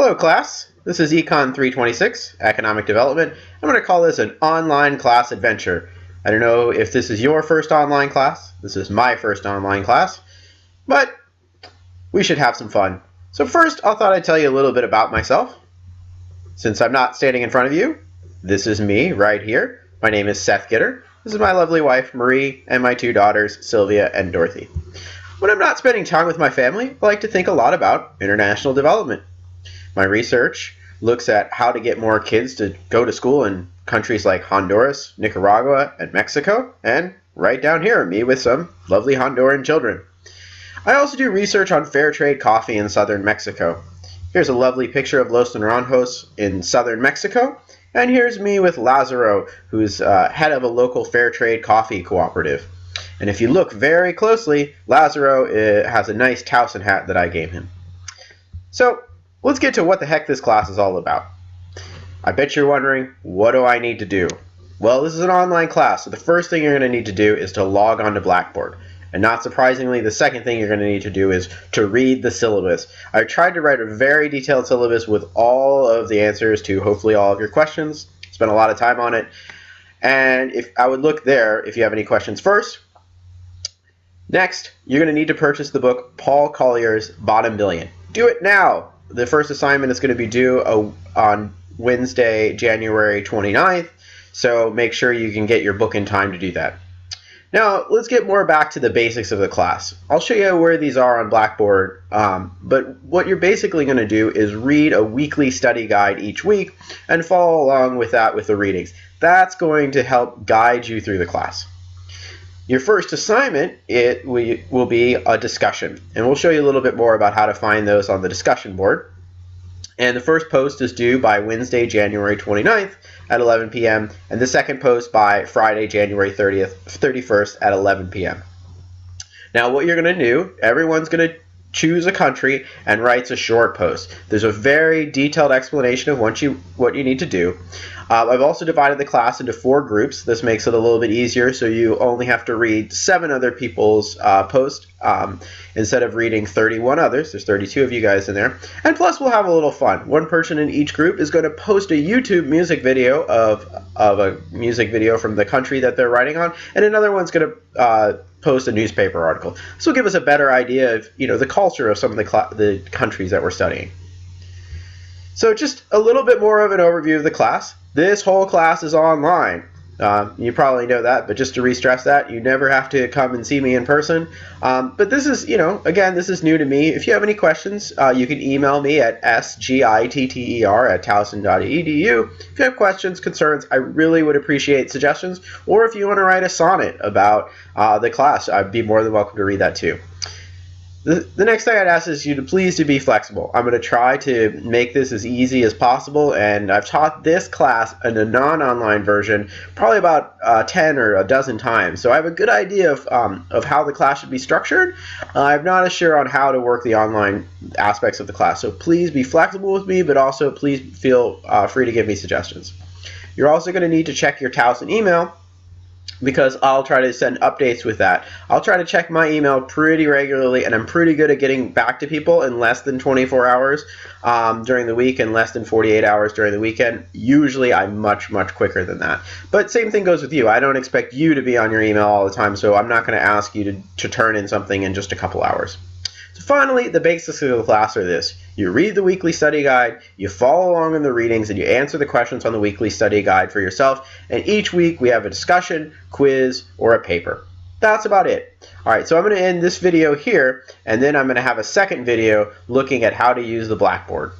Hello class, this is Econ 326, Economic Development. I'm going to call this an online class adventure. I don't know if this is your first online class, this is my first online class, but we should have some fun. So first, I thought I'd tell you a little bit about myself. Since I'm not standing in front of you, this is me right here. My name is Seth Gitter. This is my lovely wife, Marie, and my two daughters, Sylvia and Dorothy. When I'm not spending time with my family, I like to think a lot about international development. My research looks at how to get more kids to go to school in countries like Honduras, Nicaragua, and Mexico, and right down here, me with some lovely Honduran children. I also do research on fair trade coffee in southern Mexico. Here's a lovely picture of Los Naranjos in southern Mexico, and here's me with Lazaro, who's head of a local fair trade coffee cooperative. And if you look very closely, Lazaro has a nice Towson hat that I gave him. So, let's get to what the heck this class is all about. I bet you're wondering, what do I need to do? Well, this is an online class, so the first thing you're going to need to do is to log on to Blackboard. And not surprisingly, the second thing you're going to need to do is to read the syllabus. I tried to write a very detailed syllabus with all of the answers to hopefully all of your questions. Spent a lot of time on it. And if I would look there if you have any questions first. Next, you're going to need to purchase the book Paul Collier's Bottom Billion. Do it now! The first assignment is going to be due on Wednesday, January 29th, so make sure you can get your book in time to do that. Now, let's get more back to the basics of the class. I'll show you where these are on Blackboard, but what you're basically going to do is read a weekly study guide each week and follow along with that with the readings. That's going to help guide you through the class. Your first assignment will be a discussion, and we'll show you a little bit more about how to find those on the discussion board. And the first post is due by Wednesday, January 29th at 11 p.m. and the second post by Friday, January 31st at 11 p.m. Now what you're going to do, everyone's going to choose a country and writes a short post. There's a very detailed explanation of what you need to do. I've also divided the class into 4 groups. This makes it a little bit easier, so you only have to read 7 other people's posts instead of reading 31 others. There's 32 of you guys in there. And plus, we'll have a little fun. One person in each group is going to post a YouTube music video of a music video from the country that they're writing on, and another one's going to post a newspaper article. This will give us a better idea of the culture of some of the countries that we're studying. So just a little bit more of an overview of the class. This whole class is online. You probably know that, but just to re-stress that, you never have to come and see me in person. But this is, again, this is new to me. If you have any questions, you can email me at sgitter@towson.edu. If you have questions, concerns, I really would appreciate suggestions. Or if you want to write a sonnet about the class, I'd be more than welcome to read that too. The next thing I'd ask is you to please be flexible. I'm going to try to make this as easy as possible, and I've taught this class in a non-online version probably about 10 or a dozen times. So I have a good idea of how the class should be structured. I'm not as sure on how to work the online aspects of the class. So please be flexible with me, but also please feel free to give me suggestions. You're also going to need to check your Towson email, because I'll try to send updates with that. I'll try to check my email pretty regularly, and I'm pretty good at getting back to people in less than 24 hours during the week and less than 48 hours during the weekend. Usually I'm much, much quicker than that. But same thing goes with you. I don't expect you to be on your email all the time, so I'm not going to ask you to turn in something in just a couple hours. So finally, the basics of the class are this. You read the weekly study guide, you follow along in the readings, and you answer the questions on the weekly study guide for yourself. And each week we have a discussion, quiz, or a paper. That's about it. Alright, so I'm going to end this video here, and then I'm going to have a second video looking at how to use the Blackboard.